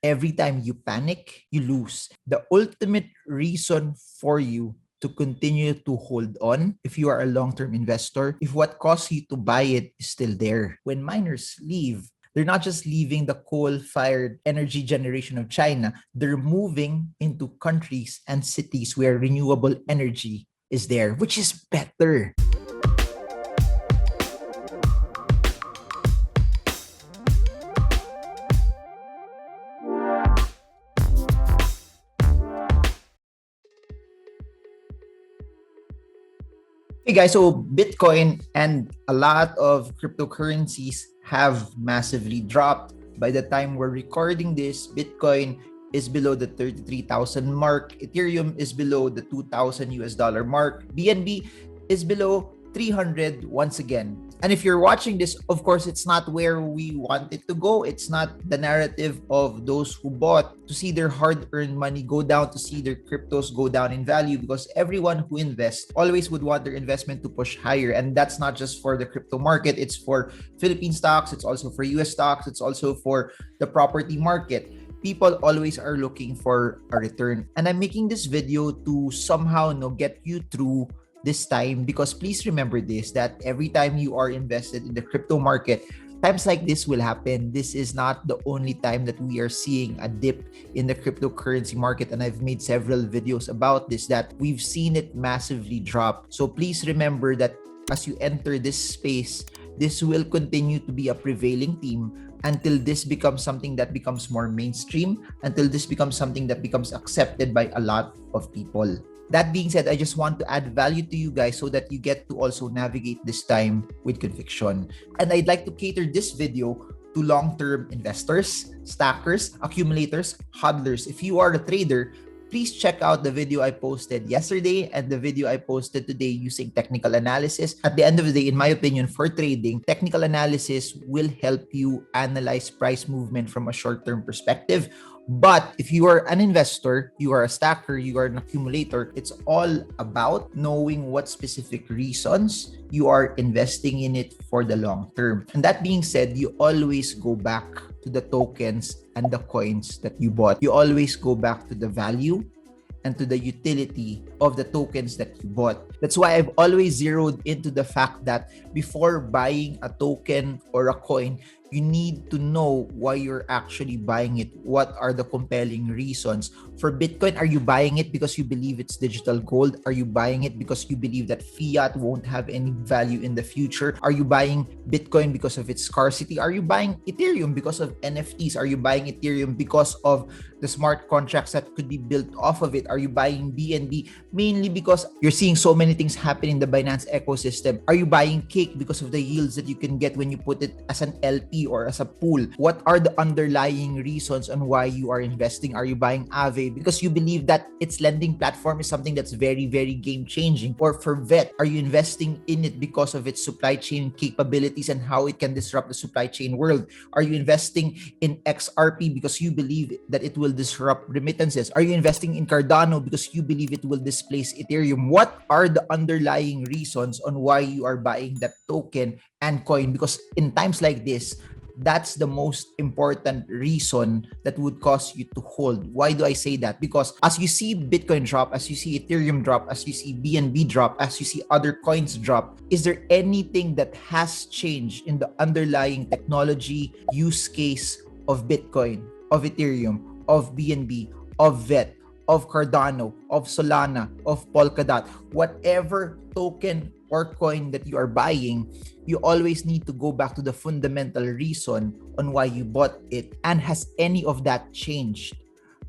Every time you panic, you lose. The ultimate reason for you to continue to hold on, if you are a long-term investor, if what caused you to buy it is still there. When miners leave, they're not just leaving the coal-fired energy generation of China, they're moving into countries and cities where renewable energy is there, which is better. Hey guys, so Bitcoin and a lot of cryptocurrencies have massively dropped. By the time we're recording this, Bitcoin is below the 33,000 mark. Ethereum is below the 2,000 US dollar mark. BNB is below 300 once again. And if you're watching this, of course, it's not where we want it to go. It's not the narrative of those who bought to see their hard-earned money go down, to see their cryptos go down in value, because everyone who invests always would want their investment to push higher. And that's not just for the crypto market. It's for Philippine stocks. It's also for US stocks. It's also for the property market. People always are looking for a return. And I'm making this video to somehow get you through this time, because please remember this, that every time you are invested in the crypto market, times like this will happen. This is not the only time that we are seeing a dip in the cryptocurrency market, and I've made several videos about this, that we've seen it massively drop. So please remember that as you enter this space, this will continue to be a prevailing theme until this becomes something that becomes more mainstream, until this becomes something that becomes accepted by a lot of people. That being said, I just want to add value to you guys so that you get to also navigate this time with conviction. And I'd like to cater this video to long-term investors, stackers, accumulators, hodlers. If you are a trader, please check out the video I posted yesterday and the video I posted today using technical analysis. At the end of the day, in my opinion, for trading, technical analysis will help you analyze price movement from a short-term perspective. But if you are an investor, you are a stacker, you are an accumulator, it's all about knowing what specific reasons you are investing in it for the long term. And that being said, you always go back to the tokens and the coins that you bought. You always go back to the value and to the utility of the tokens that you bought. That's why I've always zeroed into the fact that before buying a token or a coin, you need to know why you're actually buying it. What are the compelling reasons? For Bitcoin, are you buying it because you believe it's digital gold? Are you buying it because you believe that fiat won't have any value in the future? Are you buying Bitcoin because of its scarcity? Are you buying Ethereum because of NFTs? Are you buying Ethereum because of the smart contracts that could be built off of it? Are you buying BNB mainly because you're seeing so many things happen in the Binance ecosystem? Are you buying Cake because of the yields that you can get when you put it as an LP or as a pool? What are the underlying reasons on why you are investing? Are you buying Aave because you believe that its lending platform is something that's very, very game-changing? Or for VET, are you investing in it because of its supply chain capabilities and how it can disrupt the supply chain world? Are you investing in XRP because you believe that it will disrupt remittances? Are you investing in Cardano because you believe it will displace Ethereum? What are the underlying reasons on why you are buying that token and coin? Because in times like this, that's the most important reason that would cause you to hold. Why do I say that? Because as you see Bitcoin drop, as you see Ethereum drop, as you see BNB drop, as you see other coins drop, is there anything that has changed in the underlying technology use case of Bitcoin, of Ethereum, of BNB, of VET, of Cardano, of Solana, of Polkadot? Whatever token or coin that you are buying, you always need to go back to the fundamental reason on why you bought it. And has any of that changed?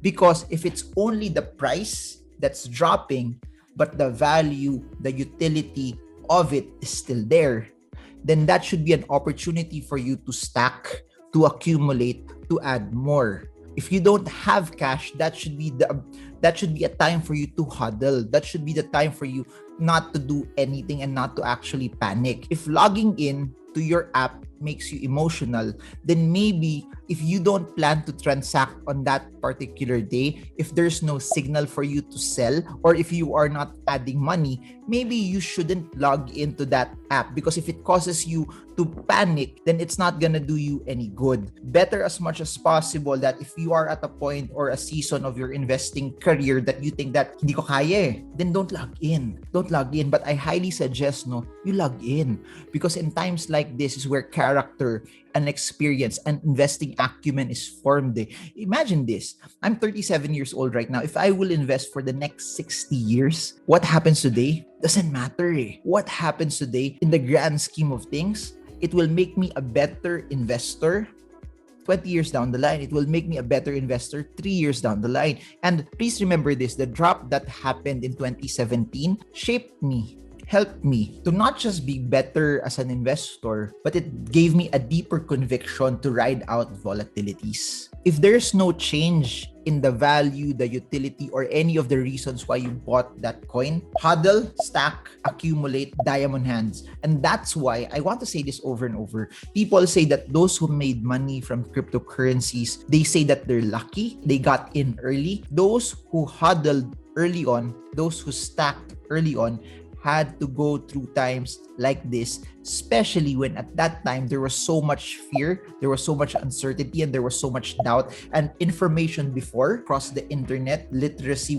Because if it's only the price that's dropping, but the value, the utility of it is still there, then that should be an opportunity for you to stack, to accumulate, to add more. If you don't have cash, that should be a time for you to huddle. That should be the time for you not to do anything and not to actually panic. If logging in to your app makes you emotional, then maybe If you don't plan to transact on that particular day, if there's no signal for you to sell, or if you are not adding money, maybe you shouldn't log into that app, because if it causes you to panic, then it's not gonna do you any good. Better as much as possible that if you are at a point or a season of your investing career that you think that hindi ko kaya then don't log in. Don't log in. But I highly suggest you log in, because in times like this is where character and experience and investing acumen is formed. Imagine this. I'm 37 years old right now. If I will invest for the next 60 years, what happens today doesn't matter. What happens today in the grand scheme of things, it will make me a better investor 20 years down the line. It will make me a better investor 3 years down the line. And please remember this, the drop that happened in 2017 shaped me, helped me to not just be better as an investor, but it gave me a deeper conviction to ride out volatilities. If there's no change in the value, the utility, or any of the reasons why you bought that coin, hodl, stack, accumulate, diamond hands. And that's why I want to say this over and over. People say that those who made money from cryptocurrencies, they say that they're lucky, they got in early. Those who hodled early on, those who stacked early on, had to go through times like this, especially when at that time there was so much fear, there was so much uncertainty, and there was so much doubt, and information before across the internet, literacy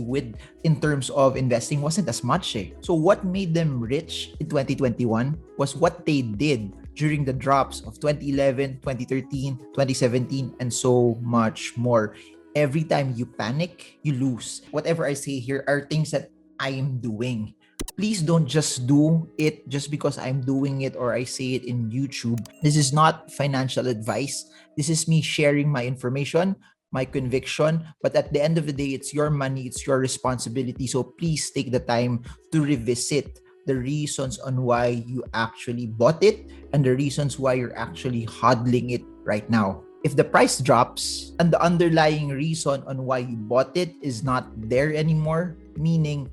in terms of investing wasn't as much. So what made them rich in 2021 was what they did during the drops of 2011, 2013, 2017, and so much more. Every time you panic, you lose. Whatever I say here are things that I am doing. Please don't just do it just because I'm doing it or I say it in YouTube. This is not financial advice. This is me sharing my information, my conviction. But at the end of the day, it's your money, it's your responsibility. So please take the time to revisit the reasons on why you actually bought it and the reasons why you're actually hodling it right now. If the price drops and the underlying reason on why you bought it is not there anymore, meaning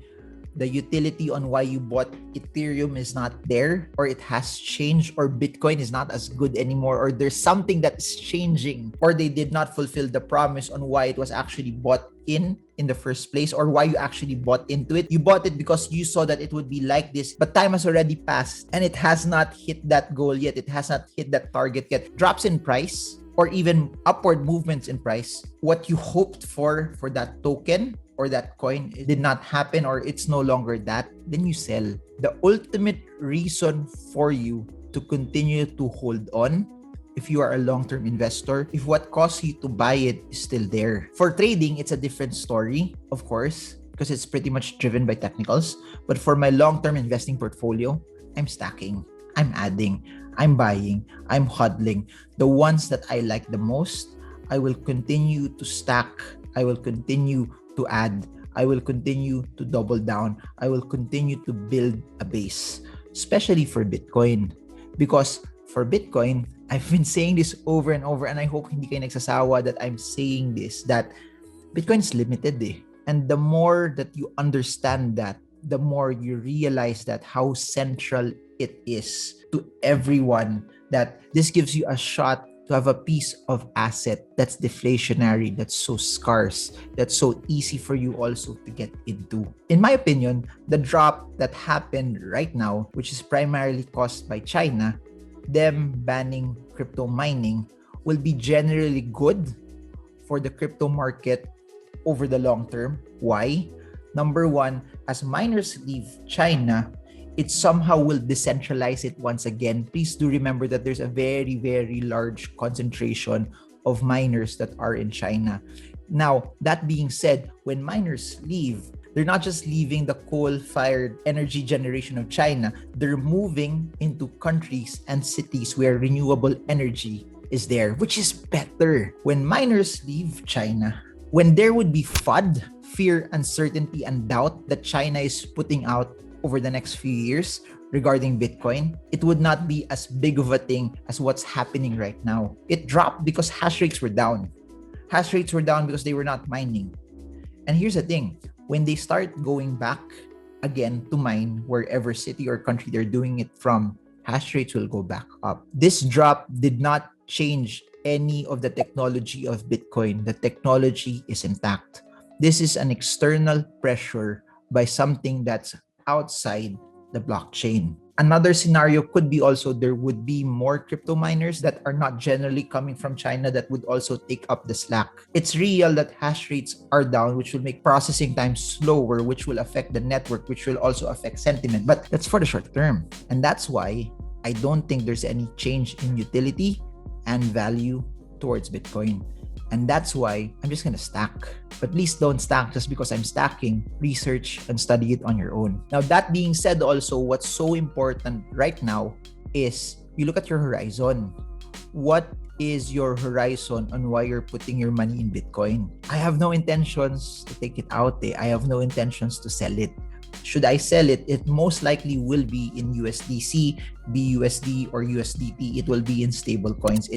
the utility on why you bought Ethereum is not there, or it has changed, or Bitcoin is not as good anymore, or there's something that's changing, or they did not fulfill the promise on why it was actually bought in the first place, or why you actually bought into it. You bought it because you saw that it would be like this, but time has already passed and it has not hit that goal yet. It has not hit that target yet. Drops in price or even upward movements in price, what you hoped for that token or that coin, it did not happen, or it's no longer that, then you sell. The ultimate reason for you to continue to hold on, if you are a long-term investor, if what caused you to buy it is still there. For trading, it's a different story, of course, because it's pretty much driven by technicals. But for my long-term investing portfolio, I'm stacking, I'm adding, I'm buying, I'm hodling. The ones that I like the most, I will continue to stack, I will continue to add, I will continue to double down, I will continue to build a base, especially for Bitcoin. Because for Bitcoin, I've been saying this over and over, and I hope hindi kayo nagsasawa that I'm saying this, that Bitcoin's limited. And the more that you understand that, the more you realize that how central it is to everyone, that this gives you a shot to have a piece of asset that's deflationary, that's so scarce, that's so easy for you also to get into. In my opinion, the drop that happened right now, which is primarily caused by China, them banning crypto mining, will be generally good for the crypto market over the long term. Why? Number one, as miners leave China, it somehow will decentralize it once again. Please do remember that there's a very, very large concentration of miners that are in China. Now, that being said, when miners leave, they're not just leaving the coal-fired energy generation of China, they're moving into countries and cities where renewable energy is there, which is better. When miners leave China, when there would be FUD, fear, uncertainty, and doubt that China is putting out over the next few years regarding Bitcoin, it would not be as big of a thing as what's happening right now. It dropped because hash rates were down. Hash rates were down because they were not mining. And here's the thing, when they start going back again to mine wherever city or country they're doing it from, hash rates will go back up. This drop did not change any of the technology of Bitcoin. The technology is intact. This is an external pressure by something that's outside the blockchain. Another scenario could be also there would be more crypto miners that are not generally coming from China that would also take up the slack. It's real that hash rates are down, which will make processing time slower, which will affect the network, which will also affect sentiment. But that's for the short term. And that's why I don't think there's any change in utility and value towards Bitcoin. And that's why I'm just going to stack. But please don't stack just because I'm stacking. Research and study it on your own. Now, that being said, also, what's so important right now is you look at your horizon. What is your horizon on why you're putting your money in Bitcoin? I have no intentions to take it out. I have no intentions to sell it. Should I sell it, it most likely will be in USDC, BUSD, or USDT. It will be in stable coins.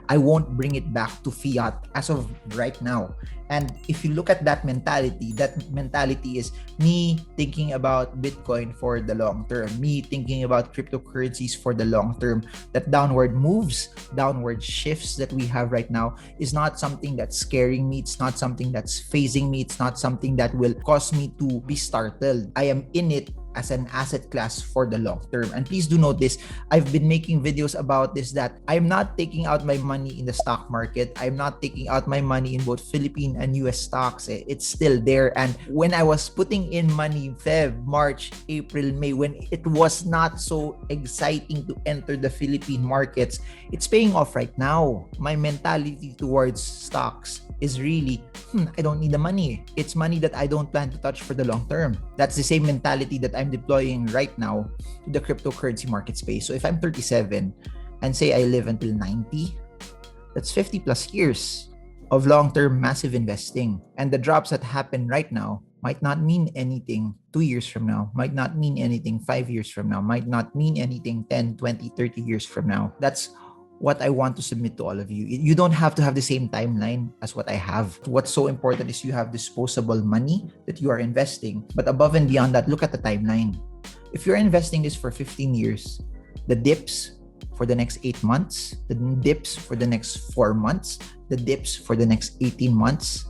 I won't bring it back to fiat as of right now. And if you look at that mentality is me thinking about Bitcoin for the long term, me thinking about cryptocurrencies for the long term. That downward moves, downward shifts that we have right now is not something that's scaring me. It's not something that's phasing me. It's not something that will cause me to be startled. I am in it as an asset class for the long term. And please do note this, I've been making videos about this, that I'm not taking out my money in the stock market. I'm not taking out my money in both Philippine and US stocks. It's still there. And when I was putting in money Feb, March, April, May, when it was not so exciting to enter the Philippine markets, it's paying off right now. My mentality towards stocks is really, I don't need the money. It's money that I don't plan to touch for the long term. That's the same mentality that I'm deploying right now to the cryptocurrency market space. So if I'm 37 and say I live until 90, that's 50 plus years of long-term massive investing. And the drops that happen right now might not mean anything 2 years from now, might not mean anything 5 years from now, might not mean anything 10, 20, 30 years from now. That's what I want to submit to all of you. You don't have to have the same timeline as what I have. What's so important is you have disposable money that you are investing. But above and beyond that, look at the timeline. If you're investing this for 15 years, the dips for the next 8 months, the dips for the next 4 months, the dips for the next 18 months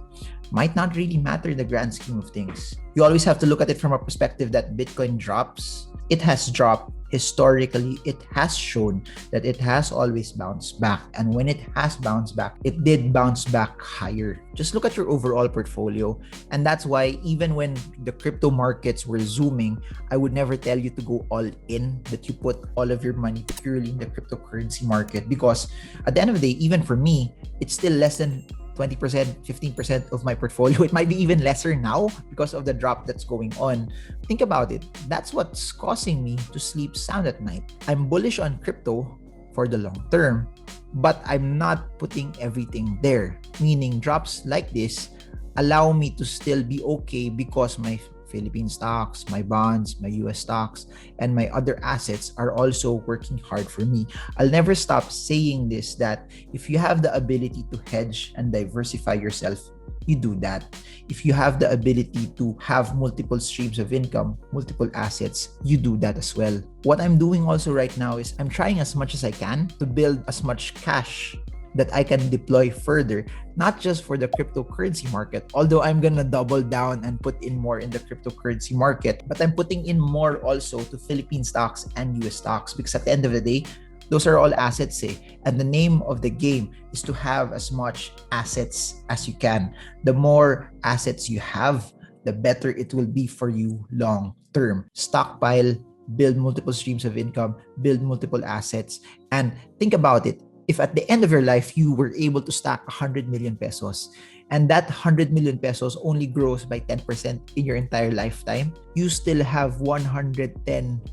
might not really matter in the grand scheme of things. You always have to look at it from a perspective that Bitcoin drops. It has dropped. Historically, it has shown that it has always bounced back. And when it has bounced back, it did bounce back higher. Just look at your overall portfolio. And that's why even when the crypto markets were zooming, I would never tell you to go all in, that you put all of your money purely in the cryptocurrency market. Because at the end of the day, even for me, it's still less than 20%, 15% of my portfolio. It might be even lesser now because of the drop that's going on. Think about it. That's what's causing me to sleep sound at night. I'm bullish on crypto for the long term, but I'm not putting everything there. Meaning drops like this allow me to still be okay because my Philippine stocks, my bonds, my US stocks, and my other assets are also working hard for me. I'll never stop saying this, that if you have the ability to hedge and diversify yourself, you do that. If you have the ability to have multiple streams of income, multiple assets, you do that as well. What I'm doing also right now is I'm trying as much as I can to build as much cash that I can deploy further, not just for the cryptocurrency market, although I'm gonna double down and put in more in the cryptocurrency market, but I'm putting in more also to Philippine stocks and US stocks, because at the end of the day, those are all assets, and the name of the game is to have as much assets as you can. The more assets you have, the better it will be for you long term. Stockpile, build multiple streams of income, build multiple assets, and think about it. If at the end of your life, you were able to stack 100 million pesos, and that 100 million pesos only grows by 10% in your entire lifetime, you still have 110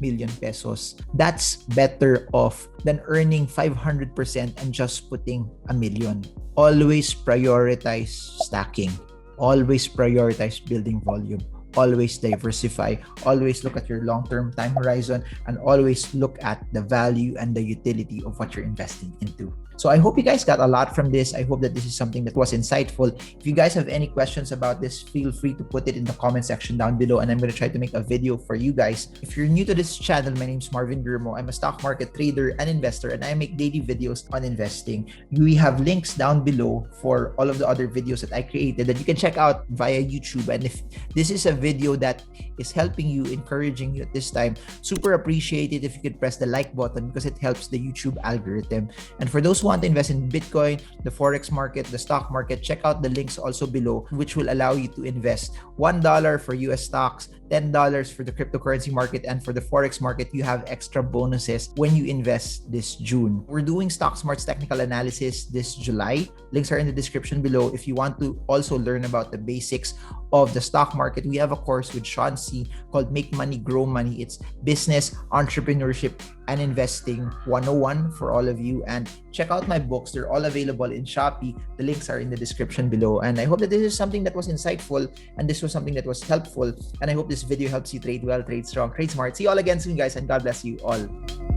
million pesos. That's better off than earning 500% and just putting a million. Always prioritize stacking. Always prioritize building volume. Always diversify. Always look at your long-term time horizon, and always look at the value and the utility of what you're investing into. So I hope you guys got a lot from this. I hope that this is something that was insightful. If you guys have any questions about this, feel free to put it in the comment section down below, and I'm going to try to make a video for you guys. If you're new to this channel, my name is Marvin Gurmo. I'm a stock market trader and investor, and I make daily videos on investing. We have links down below for all of the other videos that I created that you can check out via YouTube. And if this is a video that is helping you, encouraging you at this time, super appreciate it if you could press the like button, because it helps the YouTube algorithm. And for those who want to invest in Bitcoin, the Forex market, the stock market, check out the links also below, which will allow you to invest $1 for US stocks, $10 for the cryptocurrency market, and for the Forex market, you have extra bonuses when you invest this June. We're doing StockSmart's technical analysis this July. Links are in the description below. If you want to also learn about the basics of the stock market, we have a course with Sean C called Make Money, Grow Money. It's business, entrepreneurship, and investing 101 for all of you. And check out my books. They're all available in Shopee. The links are in the description below. And I hope that this is something that was insightful, and this was something that was helpful. And I hope this video helps you trade well, trade strong, trade smart. See you all again soon, guys, and God bless you all.